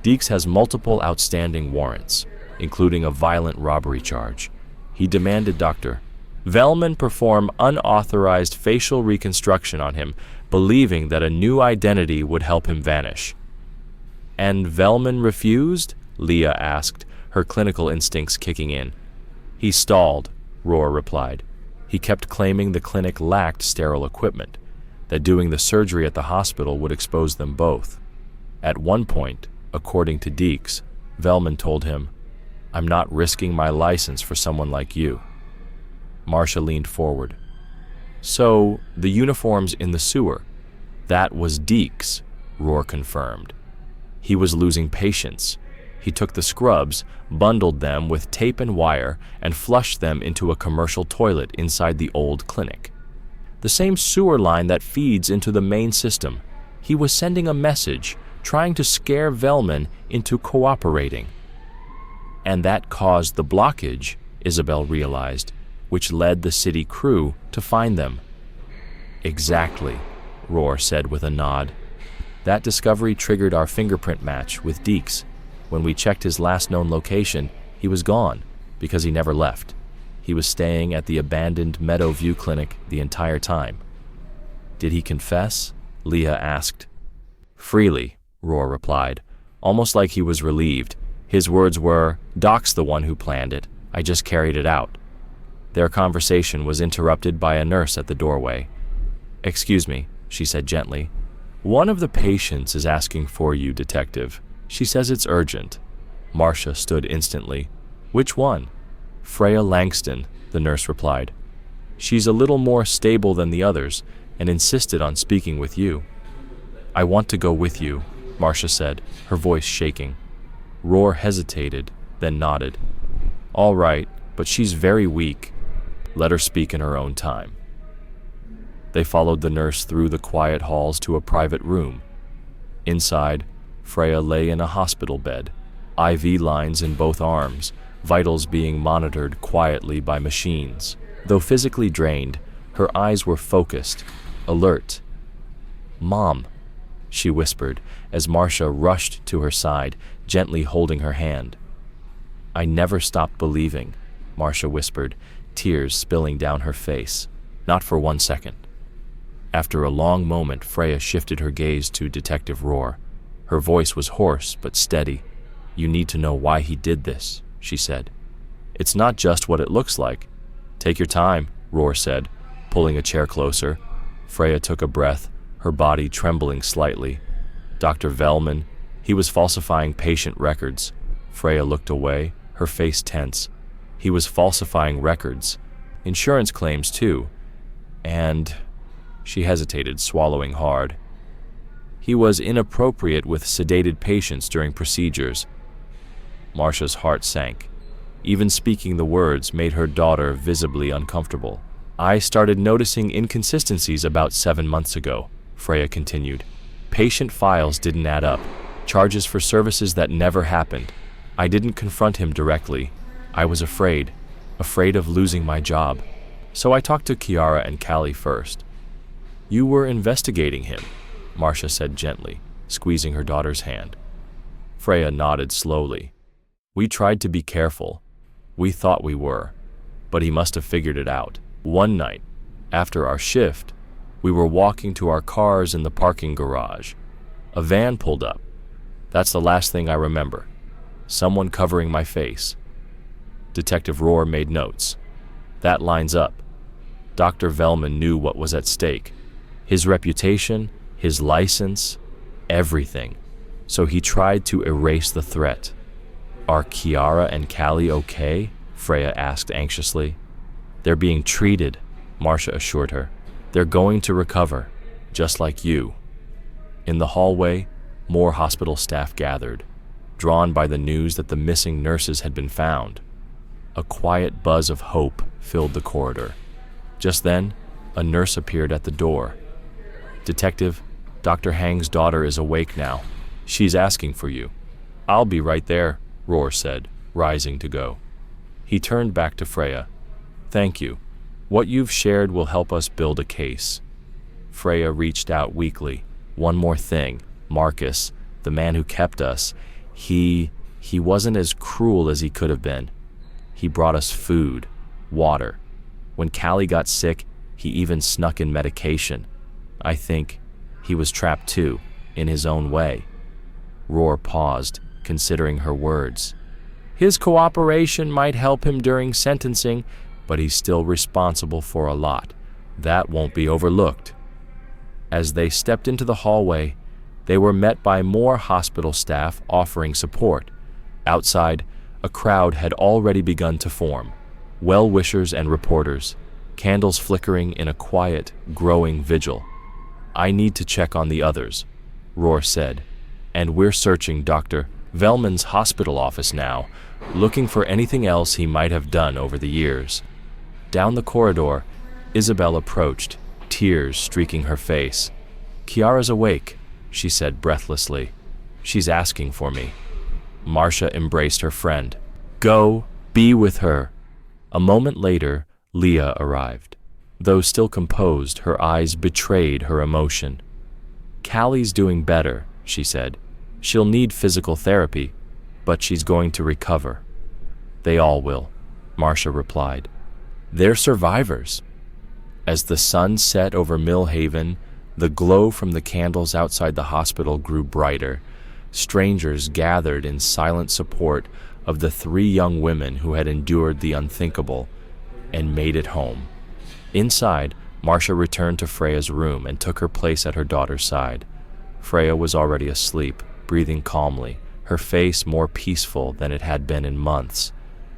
"Deeks has multiple outstanding warrants, including a violent robbery charge. He demanded Dr. Velman perform unauthorized facial reconstruction on him, believing that a new identity would help him vanish." "And Velman refused?" Leah asked, her clinical instincts kicking in. "He stalled," Rohr replied. "He kept claiming the clinic lacked sterile equipment, that doing the surgery at the hospital would expose them both. At one point, according to Deeks, Velman told him, 'I'm not risking my license for someone like you.'" Marcia leaned forward. "So, the uniforms in the sewer, that was Deeks," Rohr confirmed. "He was losing patience. He took the scrubs, bundled them with tape and wire, and flushed them into a commercial toilet inside the old clinic. The same sewer line that feeds into the main system. He was sending a message, trying to scare Velman into cooperating. And that caused the blockage," Isabel realized, "which led the city crew to find them." "Exactly," Rohr said with a nod. "That discovery triggered our fingerprint match with Deeks. When we checked his last known location, he was gone, because he never left. He was staying at the abandoned Meadowview Clinic the entire time." "Did he confess?" Leah asked. "Freely," Rohr replied, almost like he was relieved. His words were, "Doc's the one who planned it. I just carried it out." Their conversation was interrupted by a nurse at the doorway. "Excuse me," she said gently. "One of the patients is asking for you, Detective. She says it's urgent." Marcia stood instantly. "Which one?" "Freya Langston," the nurse replied. "She's a little more stable than the others and insisted on speaking with you." "I want to go with you," Marcia said, her voice shaking. Rohr hesitated, then nodded. "All right, but she's very weak. Let her speak in her own time." They followed the nurse through the quiet halls to a private room. Inside, Freya lay in a hospital bed, IV lines in both arms, vitals being monitored quietly by machines. Though physically drained, her eyes were focused, alert. "Mom," she whispered as Marcia rushed to her side, gently holding her hand. "I never stopped believing," Marcia whispered, tears spilling down her face. "Not for 1 second." After a long moment, Freya shifted her gaze to Detective Rohr. Her voice was hoarse but steady. "You need to know why he did this," she said. "It's not just what it looks like." "Take your time," Roar said, pulling a chair closer. Freya took a breath, her body trembling slightly. "Dr. Velman, he was falsifying patient records." Freya looked away, her face tense. "He was falsifying records. Insurance claims, too. And—" she hesitated, swallowing hard. "He was inappropriate with sedated patients during procedures." Marcia's heart sank. Even speaking the words made her daughter visibly uncomfortable. "I started noticing inconsistencies about 7 months ago," Freya continued. "Patient files didn't add up, charges for services that never happened. I didn't confront him directly. I was afraid of losing my job. So I talked to Kiara and Callie first." "You were investigating him," Marcia said gently, squeezing her daughter's hand. Freya nodded slowly. "We tried to be careful. We thought we were, but he must have figured it out. One night, after our shift, we were walking to our cars in the parking garage. A van pulled up. That's the last thing I remember. Someone covering my face." Detective Roar made notes. "That lines up. Dr. Velman knew what was at stake. His reputation, his license, everything. So he tried to erase the threat." "Are Kiara and Callie okay?" Freya asked anxiously. "They're being treated," Marcia assured her. "They're going to recover, just like you." In the hallway, more hospital staff gathered, drawn by the news that the missing nurses had been found. A quiet buzz of hope filled the corridor. Just then, a nurse appeared at the door. "Detective, Dr. Hang's daughter is awake now. She's asking for you." "I'll be right there," Roar said, rising to go. He turned back to Freya. "Thank you. What you've shared will help us build a case." Freya reached out weakly. "One more thing. Marcus, the man who kept us, he wasn't as cruel as he could have been. He brought us food, water. When Callie got sick, he even snuck in medication. I think he was trapped too, in his own way." Roar paused, considering her words. "His cooperation might help him during sentencing, but he's still responsible for a lot. That won't be overlooked." As they stepped into the hallway, they were met by more hospital staff offering support. Outside, a crowd had already begun to form. Well-wishers and reporters, candles flickering in a quiet, growing vigil. "I need to check on the others," Roar said. "And we're searching Dr. Velman's hospital office now, looking for anything else he might have done over the years." Down the corridor, Isabel approached, tears streaking her face. "Kiara's awake," she said breathlessly. "She's asking for me." Marcia embraced her friend. "Go, be with her." A moment later, Leah arrived. Though still composed, her eyes betrayed her emotion. "Callie's doing better," she said. "She'll need physical therapy, but she's going to recover." "They all will," Marcia replied. "They're survivors." As the sun set over Millhaven, the glow from the candles outside the hospital grew brighter. Strangers gathered in silent support of the 3 young women who had endured the unthinkable and made it home. Inside, Marcia returned to Freya's room and took her place at her daughter's side. Freya was already asleep, breathing calmly, her face more peaceful than it had been in months.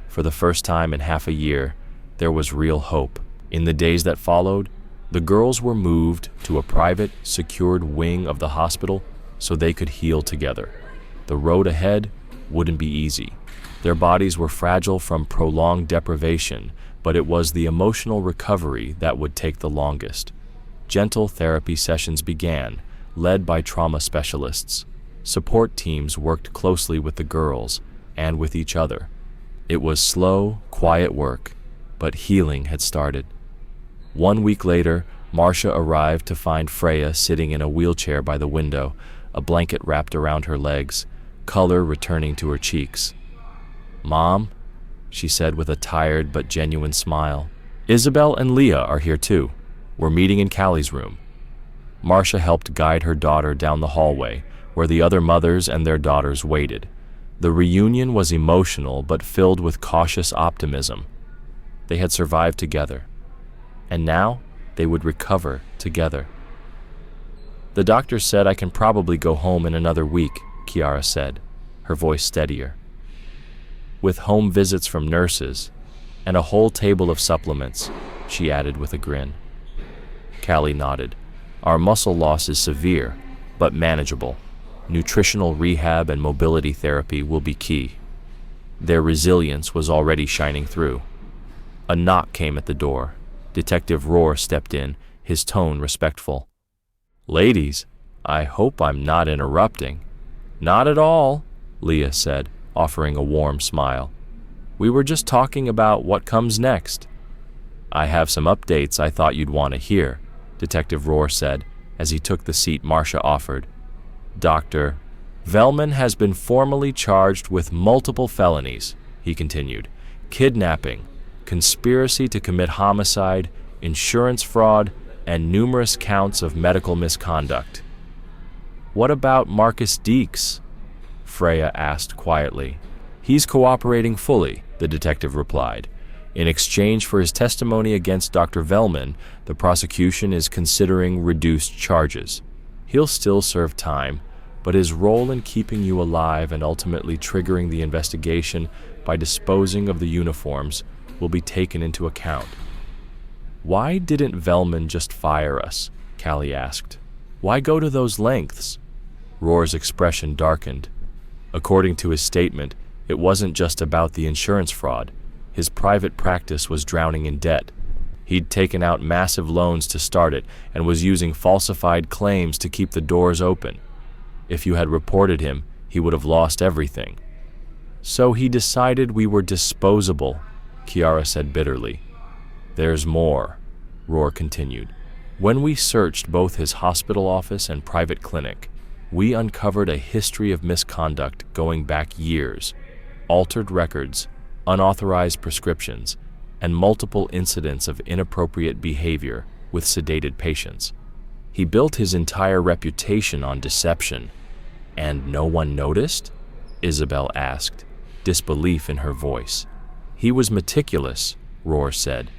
For the first time in half a year, there was real hope. In the days that followed, the girls were moved to a private, secured wing of the hospital so they could heal together. The road ahead wouldn't be easy. Their bodies were fragile from prolonged deprivation, but it was the emotional recovery that would take the longest. Gentle therapy sessions began, led by trauma specialists. Support teams worked closely with the girls and with each other. It was slow, quiet work, but healing had started. 1 week later, Marcia arrived to find Freya sitting in a wheelchair by the window, a blanket wrapped around her legs, color returning to her cheeks. "Mom," she said with a tired but genuine smile. "Isabel and Leah are here too. We're meeting in Callie's room." Marcia helped guide her daughter down the hallway, where the other mothers and their daughters waited. The reunion was emotional but filled with cautious optimism. They had survived together, and now they would recover together. "The doctor said I can probably go home in another week," Kiara said, her voice steadier. "With home visits from nurses and a whole table of supplements," she added with a grin. Callie nodded. "Our muscle loss is severe, but manageable. Nutritional rehab and mobility therapy will be key." Their resilience was already shining through. A knock came at the door. Detective Rohr stepped in, his tone respectful. "Ladies, I hope I'm not interrupting." "Not at all," Leah said, offering a warm smile. "We were just talking about what comes next." "I have some updates I thought you'd want to hear," Detective Rohr said as he took the seat Marcia offered. "Dr. Velman has been formally charged with multiple felonies," he continued. "Kidnapping, conspiracy to commit homicide, insurance fraud, and numerous counts of medical misconduct." "What about Marcus Deeks?" Freya asked quietly. "He's cooperating fully," the detective replied. "In exchange for his testimony against Dr. Velman, the prosecution is considering reduced charges. He'll still serve time, but his role in keeping you alive and ultimately triggering the investigation by disposing of the uniforms will be taken into account." "Why didn't Velman just fire us?" Callie asked. "Why go to those lengths?" Rohr's expression darkened. According to his statement, it wasn't just about the insurance fraud. His private practice was drowning in debt. He'd taken out massive loans to start it and was using falsified claims to keep the doors open. If you had reported him, he would have lost everything. "So he decided we were disposable," Kiara said bitterly. "There's more," Rohr continued. "When we searched both his hospital office and private clinic, we uncovered a history of misconduct going back years, altered records, unauthorized prescriptions, and multiple incidents of inappropriate behavior with sedated patients. He built his entire reputation on deception." "And no one noticed?" Isabel asked, disbelief in her voice. "He was meticulous," Rohr said,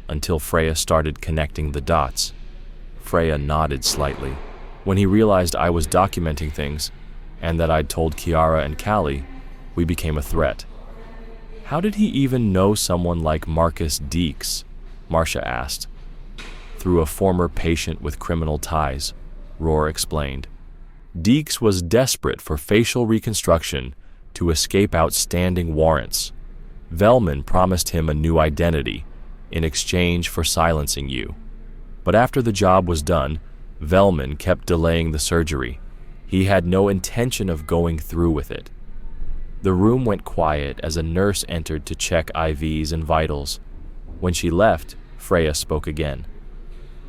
until Freya started connecting the dots. Freya nodded slightly. "When he realized I was documenting things, and that I'd told Kiara and Callie, we became a threat." "How did he even know someone like Marcus Deeks?" Marcia asked. "Through a former patient with criminal ties," Rohr explained. "Deeks was desperate for facial reconstruction to escape outstanding warrants. Velman promised him a new identity in exchange for silencing you. But after the job was done, Velman kept delaying the surgery. He had no intention of going through with it." The room went quiet as a nurse entered to check IVs and vitals. When she left, Freya spoke again.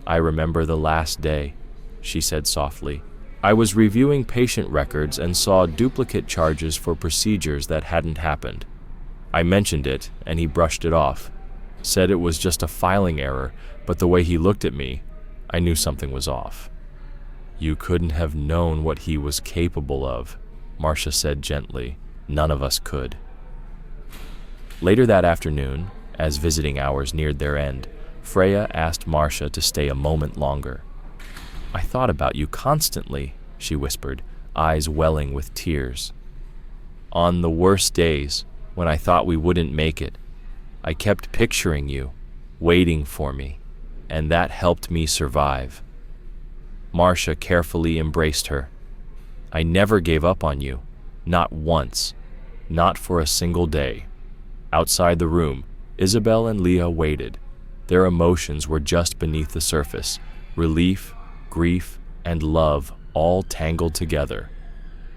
"I remember the last day," she said softly. "I was reviewing patient records and saw duplicate charges for procedures that hadn't happened. I mentioned it, and he brushed it off. Said it was just a filing error, but the way he looked at me, I knew something was off." "You couldn't have known what he was capable of," Marcia said gently. "None of us could." Later that afternoon, as visiting hours neared their end, Freya asked Marcia to stay a moment longer. "I thought about you constantly," she whispered, eyes welling with tears. "On the worst days, when I thought we wouldn't make it, I kept picturing you, waiting for me, and that helped me survive." Marcia carefully embraced her. "I never gave up on you, not once, not for a single day." Outside the room, Isabel and Leah waited. Their emotions were just beneath the surface, relief, grief, and love all tangled together.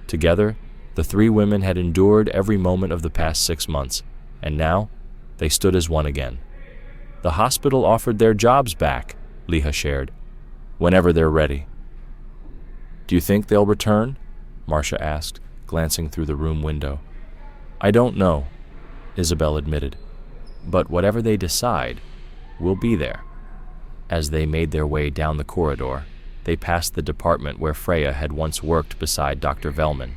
Together, the three women had endured every moment of the past 6 months, and now they stood as one again. "The hospital offered their jobs back," Leah shared, "whenever they're ready." "Do you think they'll return?" Marcia asked, glancing through the room window. "I don't know," Isabel admitted. "But whatever they decide, we'll be there." As they made their way down the corridor, They passed the department where Freya had once worked beside Dr. Velman.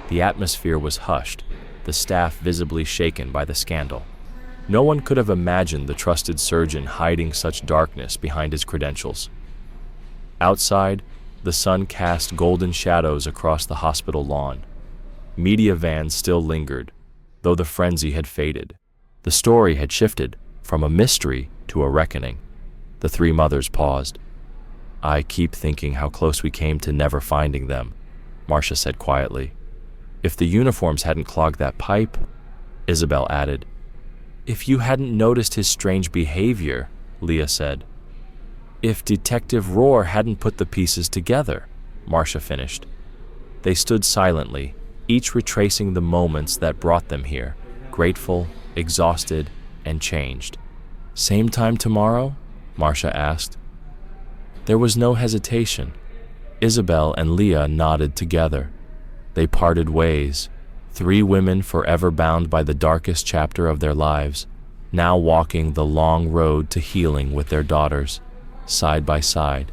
The atmosphere was hushed, the staff visibly shaken by the scandal. No one could have imagined the trusted surgeon hiding such darkness behind his credentials. Outside, the sun cast golden shadows across the hospital lawn. Media vans still lingered, though the frenzy had faded. The story had shifted from a mystery to a reckoning. The three mothers paused. "I keep thinking how close we came to never finding them," Marcia said quietly. "If the uniforms hadn't clogged that pipe," Isabel added. "If you hadn't noticed his strange behavior," Leah said. "If Detective Rohr hadn't put the pieces together," Marcia finished. They stood silently, each retracing the moments that brought them here, grateful, exhausted, and changed. "Same time tomorrow?" Marcia asked. There was no hesitation. Isabel and Leah nodded together. They parted ways, three women forever bound by the darkest chapter of their lives, now walking the long road to healing with their daughters, side by side.